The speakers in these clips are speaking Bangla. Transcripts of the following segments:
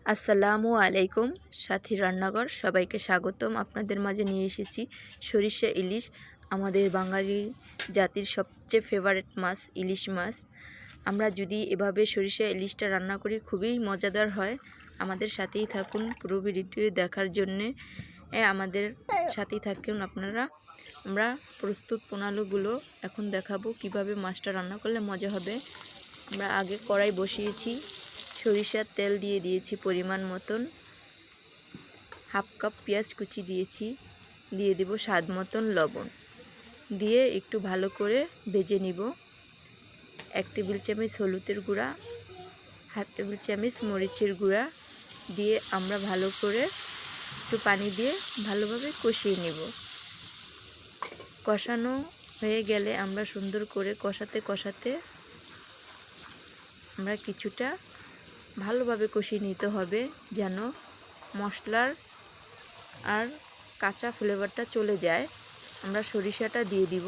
আসসালামু আলাইকুম। সাথী রান্নাঘর সবাইকে স্বাগতম। আপনাদের মাঝে নিয়ে এসেছি সরিষা ইলিশ, আমাদের বাঙালি জাতির সবচেয়ে ফেভারিট মাছ ইলিশ মাছ। আমরা যদি এভাবে সরিষা ইলিশটা রান্না করি খুবই মজাদার হয়। আমাদের সাথেই থাকুন পুরো ভিডিওটি দেখার জন্যে, আমাদের সাথেই থাকুন আপনারা। আমরা প্রস্তুত প্রণালীগুলো এখন দেখাবো কিভাবে মাছটা রান্না করলে মজা হবে। আমরা আগে কড়াই বসিয়েছি, সরিষার তেল দিয়ে দিয়েছি পরিমাণ মতন, হাফ কাপ পেঁয়াজ কুচি দিয়েছি, দিয়ে দেব স্বাদ মতন লবণ, দিয়ে একটু ভালো করে ভেজে নিব। 1 টেবিল চামচ হলুদের গুঁড়া, হাফ টেবিল চামচ মরিচের গুঁড়া দিয়ে আমরা ভালো করে একটু পানি দিয়ে ভালোভাবে কষিয়ে নিব। কষানো হয়ে গেলে আমরা সুন্দর করে কষাতে কষাতে আমরা কিছুটা ভালোভাবে কষিয়ে নিতে হবে, যেন মশলার আর কাঁচা ফ্লেভারটা চলে যায়। আমরা সরিষাটা দিয়ে দিব।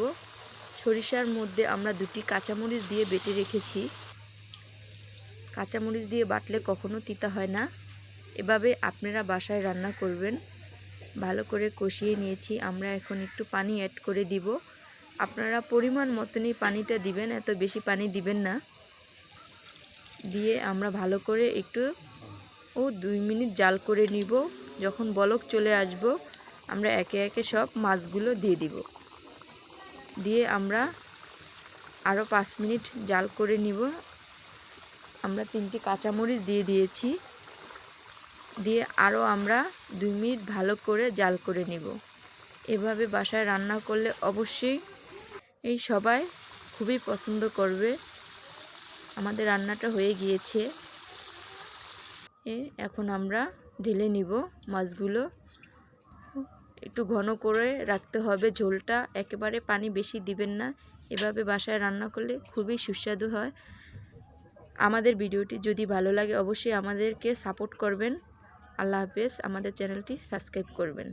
সরিষার মধ্যে আমরা 2টি কাঁচামরিচ দিয়ে বেটে রেখেছি। কাঁচামরিচ দিয়ে বাটলে কখনো তিতা হয় না। এভাবে আপনারা বাসায় রান্না করবেন। ভালো করে কষিয়ে নিয়েছি। আমরা এখন একটু পানি অ্যাড করে দিব। আপনারা পরিমাণ মতনই পানিটা দিবেন, এত বেশি পানি দিবেন না। দিয়ে আমরা ভালো করে একটু 2 মিনিট জাল করে নিব। যখন বলক চলে আসবো আমরা একে একে সব মাছগুলো দিয়ে দিব। দিয়ে আমরা আরও 5 মিনিট জাল করে নিব। আমরা 3টি কাঁচামরিচ দিয়ে দিয়েছি, দিয়ে আরও আমরা 2 মিনিট ভালো করে জাল করে নিব। এভাবে বাসায় রান্না করলে অবশ্যই সবাই খুবই পছন্দ করবে। আমাদের রান্নাটা হয়ে গিয়েছে। এখন আমরা ঢেলে নিব মাছগুলো। একটু ঘন করে রাখতে হবে ঝোলটা, একেবারে পানি বেশি দিবেন না। এভাবে বাসায় রান্না করলে খুবই সুস্বাদু হয়। আমাদের ভিডিওটি যদি ভালো লাগে অবশ্যই আমাদেরকে সাপোর্ট করবেন। আল্লাহ হাফেজ। আমাদের চ্যানেলটি সাবস্ক্রাইব করবেন।